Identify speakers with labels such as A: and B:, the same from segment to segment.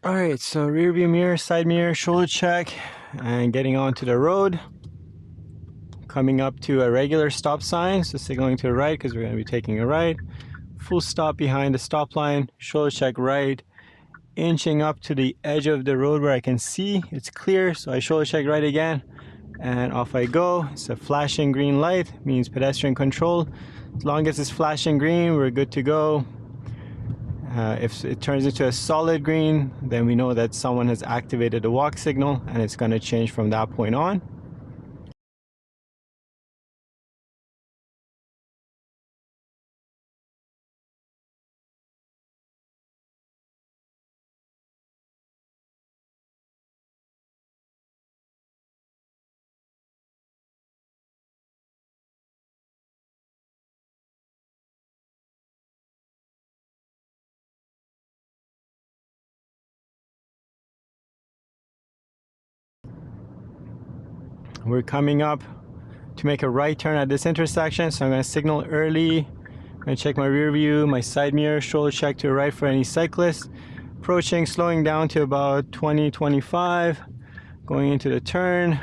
A: All right, so rear view mirror, side mirror, shoulder check, and getting onto the road. Coming up to a regular stop sign, so signaling to the right because we're going to be taking a right. Full stop behind the stop line, shoulder check right, inching up to the edge of the road where I can see it's clear, so I shoulder check right again, and off I go. It's a flashing green light, means pedestrian control. As long as it's flashing green, we're good to go. If it turns into a solid green, then we know that someone has activated the walk signal, and it's going to change from that point on. We're coming up to make a right turn at this intersection, so I'm going to signal early. I'm going to check my rear view, my side mirror, shoulder check to the right for any cyclists. Approaching, slowing down to about 20-25, going into the turn.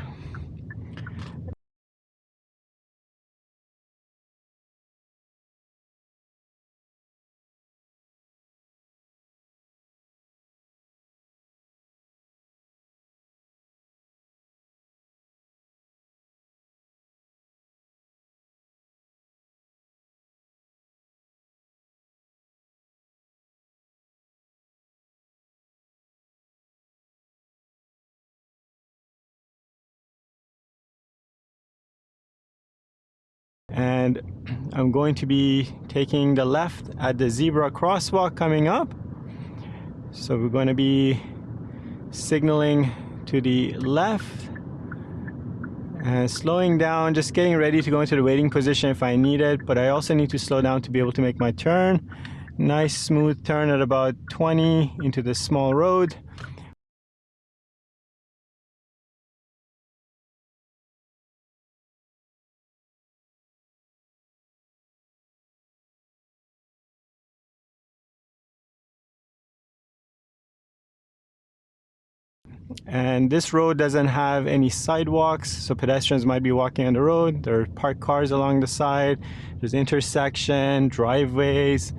A: And I'm going to be taking the left at the zebra crosswalk coming up. So we're going to be signaling to the left and slowing down, just getting ready to go into the waiting position if I need it, but I also need to slow down to be able to make my turn. Nice smooth turn at about 20 into the small road. And this road doesn't have any sidewalks, so pedestrians might be walking on the road. There are parked cars along the side. There's intersection, driveways.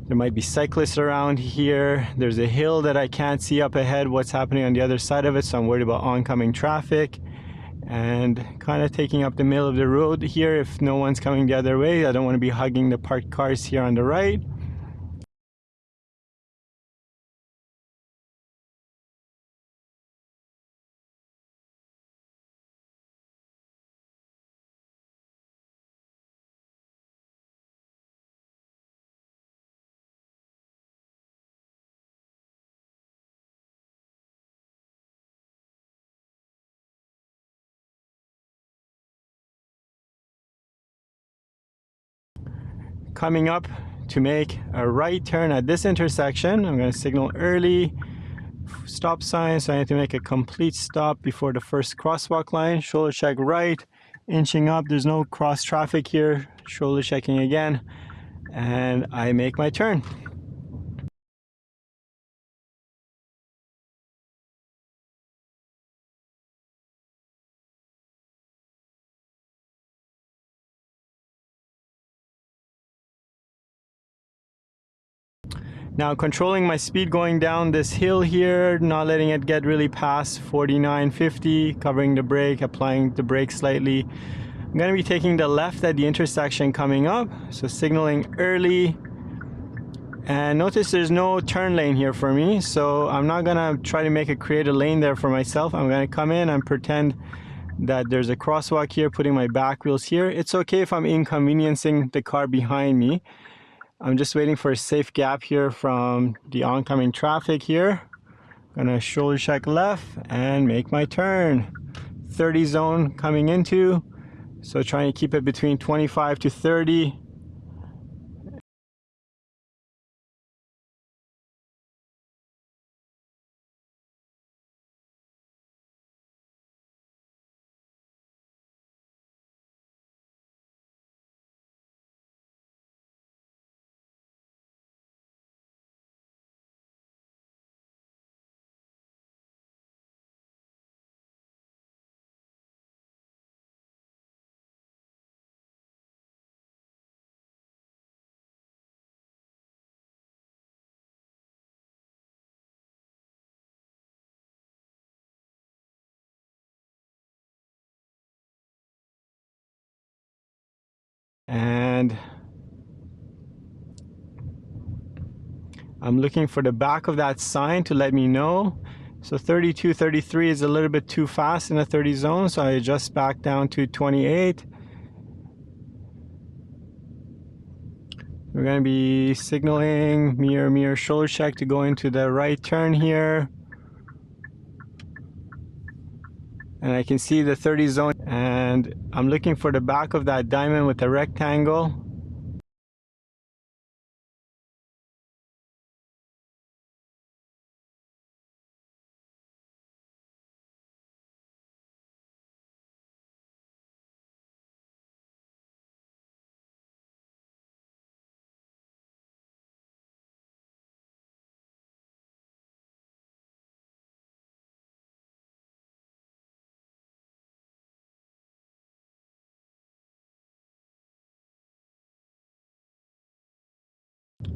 A: There might be cyclists around here. There's a hill that I can't see up ahead what's happening on the other side of it, so I'm worried about oncoming traffic. And kind of taking up the middle of the road here if no one's coming the other way. I don't want to be hugging the parked cars here on the right. Coming up to make a right turn at this intersection, I'm going to signal early. Stop sign, so I need to make a complete stop before the first crosswalk line. Shoulder check right, inching up. There's no cross traffic here. Shoulder checking again, and I make my turn. Now controlling my speed going down this hill here, not letting it get really past 49, 50, covering the brake, applying the brake slightly. I'm going to be taking the left at the intersection coming up, so signaling early. And notice there's no turn lane here for me, so I'm not going to try to create a lane there for myself. I'm going to come in and pretend that there's a crosswalk here, putting my back wheels here. It's okay if I'm inconveniencing the car behind me. I'm just waiting for a safe gap here from the oncoming traffic here. Gonna shoulder check left and make my turn. 30 zone coming into, so trying to keep it between 25 to 30. And I'm looking for the back of that sign to let me know. So 32, 33 is a little bit too fast in the 30 zone, so I adjust back down to 28. We're going to be signaling mirror shoulder check to go into the right turn here. And I can see the 30 zone, and I'm looking for the back of that diamond with the rectangle.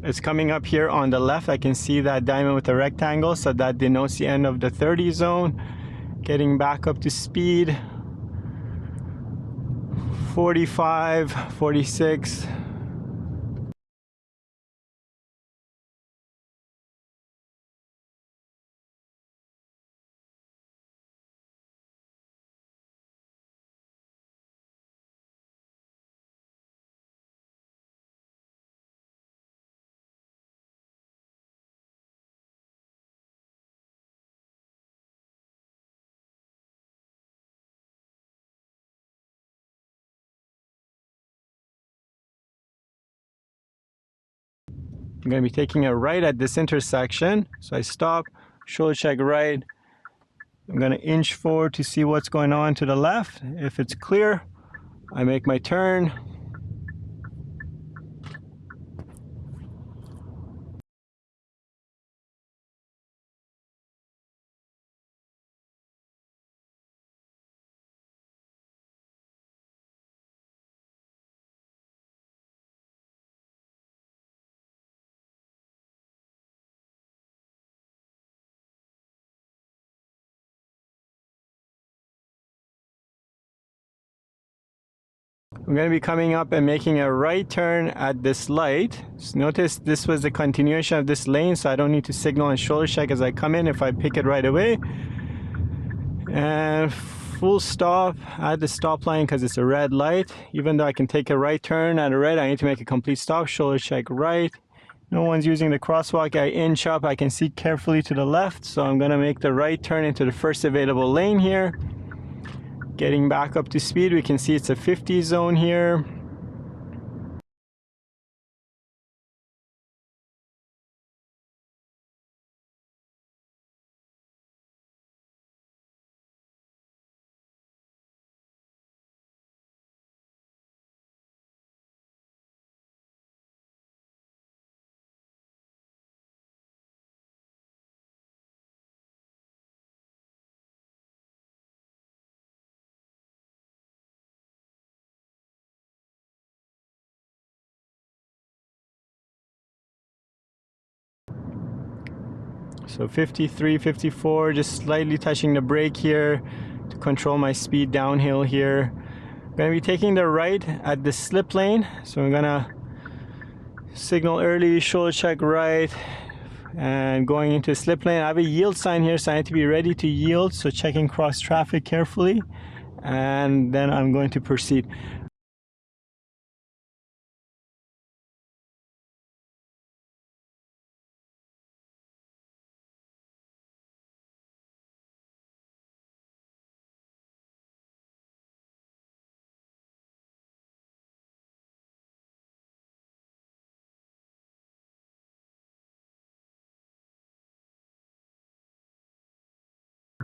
A: It's coming up here on the left. I can see that diamond with the rectangle, so that denotes the end of the 30 zone. Getting back up to speed. 45, 46. I'm going to be taking a right at this intersection. So I stop, shoulder check right. I'm going to inch forward to see what's going on to the left. If it's clear, I make my turn. I'm going to be coming up and making a right turn at this light. So notice this was the continuation of this lane, so I don't need to signal and shoulder check as I come in if I pick it right away. And full stop at the stop line because it's a red light. Even though I can take a right turn at a red, I need to make a complete stop, shoulder check right. No one's using the crosswalk. I inch up, I can see carefully to the left, so I'm going to make the right turn into the first available lane here. Getting back up to speed, we can see it's a 50 zone here. So 53, 54, just slightly touching the brake here to control my speed downhill here. I'm going to be taking the right at the slip lane, so I'm going to signal early, shoulder check right, and going into slip lane. I have a yield sign here, so I need to be ready to yield, so checking cross traffic carefully, and then I'm going to proceed.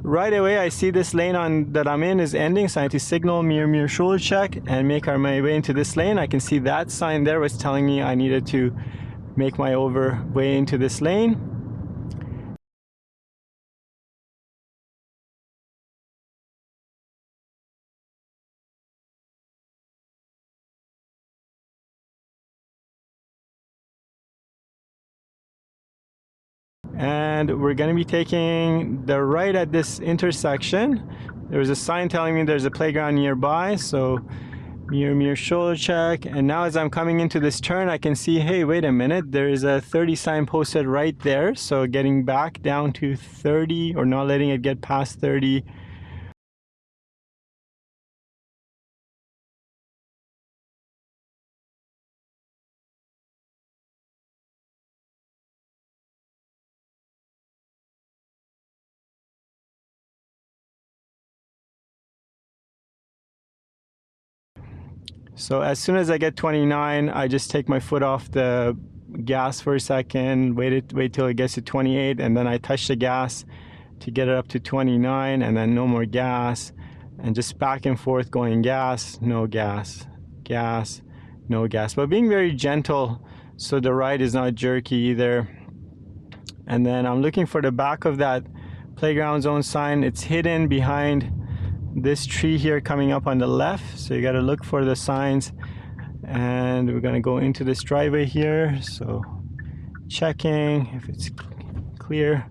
A: Right away, I see this lane that I'm in is ending, so I need to signal mirror shoulder check and make my way into this lane. I can see that sign there was telling me I needed to make my way into this lane. And we're going to be taking the right at this intersection. There's a sign telling me there's a playground nearby, so Mirror shoulder check. And now as I'm coming into this turn, I can see, hey, wait a minute, there is a 30 sign posted right there. So getting back down to 30, or not letting it get past 30. So as soon as I get 29, I just take my foot off the gas for a second, wait till it gets to 28, and then I touch the gas to get it up to 29, and then no more gas, and just back and forth going gas, no gas, gas, no gas, but being very gentle so the ride is not jerky either. And then I'm looking for the back of that playground zone sign. It's hidden behind this tree here coming up on the left, so you got to look for the signs. And we're going to go into this driveway here, so checking if it's clear.